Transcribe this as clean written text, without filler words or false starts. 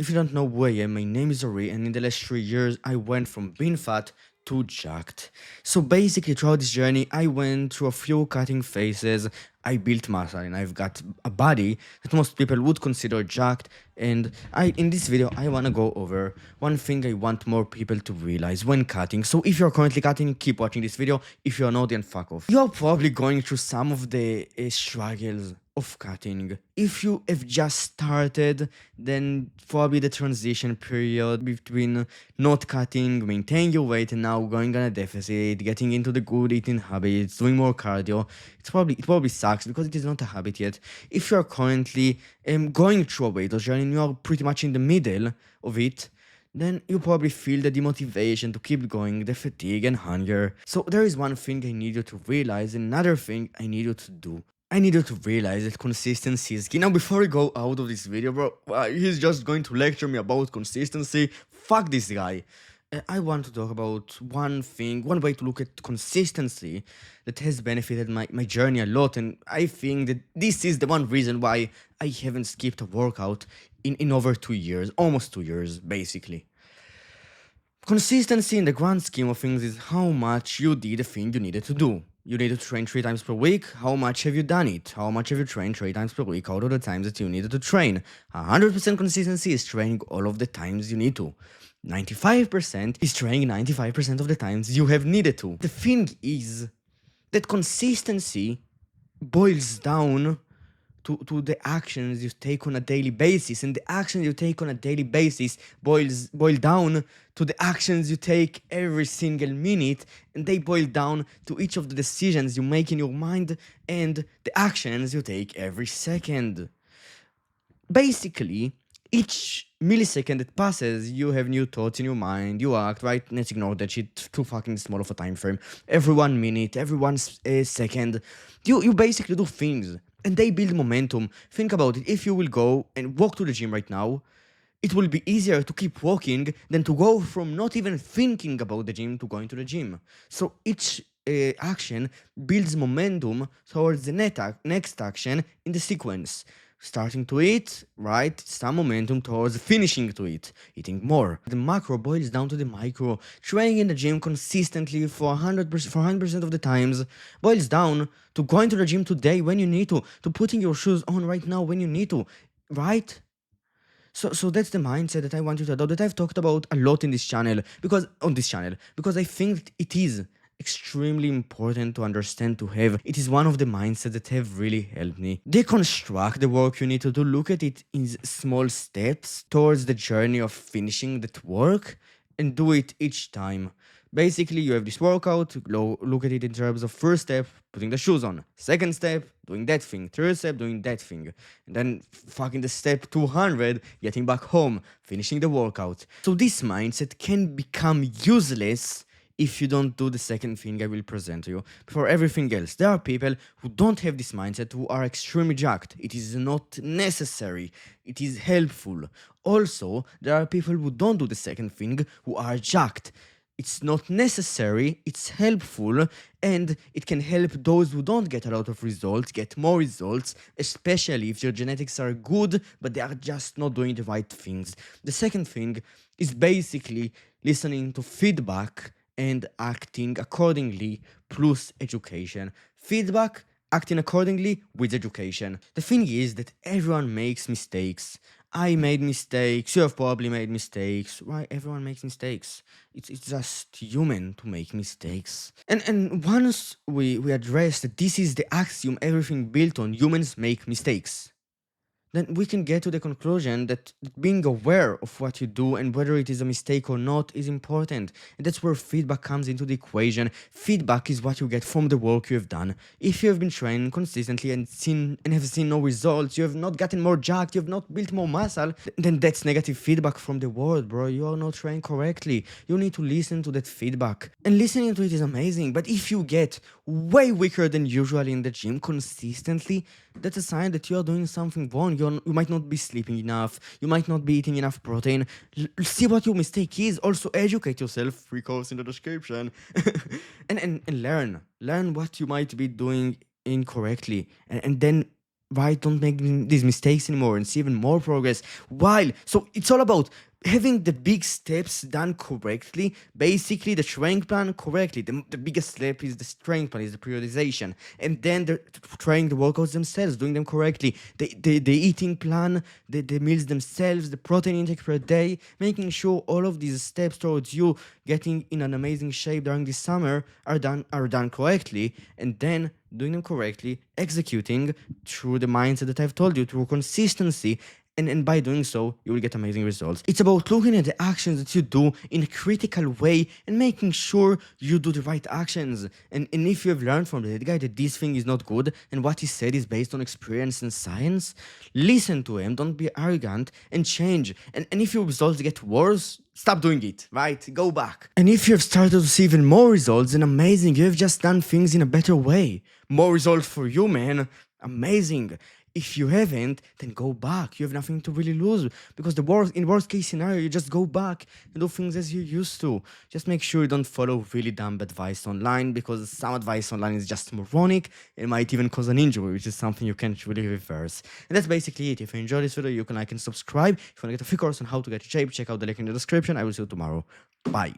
If you don't know who I am, my name is Ori, and in the last 3 years, I went from being fat to jacked. So basically, throughout this journey, I went through a few cutting phases. I built muscle, and I've got a body that most people would consider jacked. And in this video, I wanna go over one thing I want more people to realize when cutting. So if you're currently cutting, keep watching this video. If you're not, then fuck off. You're probably going through some of the struggles of cutting. If you have just started, then probably the transition period between not cutting, maintaining your weight, and now going on a deficit, getting into the good eating habits, doing more cardio, it probably sucks because it is not a habit yet. If you're currently going through a weight loss journey and you're pretty much in the middle of it, then you probably feel the demotivation to keep going, the fatigue and hunger. So there is one thing I need you to realize, another thing I need you to do. I need you to realize that consistency is key. Now, before we go out of this video, bro, he's just going to lecture me about consistency. Fuck this guy. I want to talk about one thing, one way to look at consistency that has benefited my journey a lot. And I think that this is the one reason why I haven't skipped a workout in over 2 years, almost 2 years, basically. Consistency in the grand scheme of things is how much you did the thing you needed to do. You need to train 3 times per week. How much have you done it? How much have you trained 3 times per week out of the times that you needed to train? 100% consistency is training all of the times you need to. 95% is training 95% of the times you have needed to. The thing is that consistency boils down to the actions you take on a daily basis, and the actions you take on a daily basis boil down to the actions you take every single minute, and they boil down to each of the decisions you make in your mind and the actions you take every second. Basically, each millisecond that passes, you have new thoughts in your mind, you act, right? Let's ignore that shit, too fucking small of a time frame. Every 1 minute, every one second, you basically do things, and they build momentum. Think about it, if you will go and walk to the gym right now, it will be easier to keep walking than to go from not even thinking about the gym to going to the gym. So each action builds momentum towards the next action in the sequence. Starting to eat, right? Some momentum towards finishing to eat, eating more. The macro boils down to the micro. Training in the gym consistently for 100% of the times boils down to going to the gym today when you need to putting your shoes on right now when you need to, right? So that's the mindset that I want you to adopt, that I've talked about a lot in this channel, because I think it is extremely important to understand, to have. It is one of the mindsets that have really helped me. Deconstruct the work you need to do, look at it in small steps towards the journey of finishing that work, and do it each time. Basically, you have this workout, look at it in terms of first step, putting the shoes on. Second step, doing that thing. Third step, doing that thing. And then fucking the step 200, getting back home, finishing the workout. So this mindset can become useless if you don't do the second thing I will present to you. For everything else, there are people who don't have this mindset, who are extremely jacked. It is not necessary. It is helpful. Also, there are people who don't do the second thing, who are jacked. It's not necessary, it's helpful, and it can help those who don't get a lot of results get more results, especially if your genetics are good, but they are just not doing the right things. The second thing is basically listening to feedback and acting accordingly, plus education. Feedback, acting accordingly with education. The thing is that everyone makes mistakes. I made mistakes, you have probably made mistakes, right? Everyone makes mistakes. It's just human to make mistakes. And once we address that this is the axiom everything built on, humans make mistakes, then we can get to the conclusion that being aware of what you do and whether it is a mistake or not is important. And that's where feedback comes into the equation. Feedback is what you get from the work you have done. If you have been training consistently and have seen no results, you have not gotten more jacked, you have not built more muscle, then that's negative feedback from the world, bro. You are not trained correctly. You need to listen to that feedback. And listening to it is amazing, but if you get way weaker than usual in the gym consistently, that's a sign that you are doing something wrong. You might not be sleeping enough, you might not be eating enough protein. See what your mistake is. Also educate yourself, free course in the description. and learn what you might be doing incorrectly, and then right? Don't make these mistakes anymore and see even more progress. While, so it's all about having the big steps done correctly, basically the training plan correctly. The biggest step is the training plan, is the periodization, and then the trying the workouts themselves, doing them correctly, the eating plan, the meals themselves, the protein intake per day, making sure all of these steps towards you getting in an amazing shape during this summer are done correctly, and then doing them correctly, executing through the mindset that I've told you, through consistency, and by doing so, you will get amazing results. It's about looking at the actions that you do in a critical way and making sure you do the right actions. And if you have learned from that guy that this thing is not good and what he said is based on experience and science, listen to him, don't be arrogant, and change. And if your results get worse, stop doing it, right? Go back. And if you have started to see even more results, then amazing, you have just done things in a better way. More results for you, man. Amazing. If you haven't, then go back. You have nothing to really lose because in worst case scenario, you just go back and do things as you used to. Just make sure you don't follow really dumb advice online because some advice online is just moronic and might even cause an injury, which is something you can't really reverse. And that's basically it. If you enjoyed this video, you can like and subscribe. If you want to get a free course on how to get in shape, check out the link in the description. I will see you tomorrow. Bye.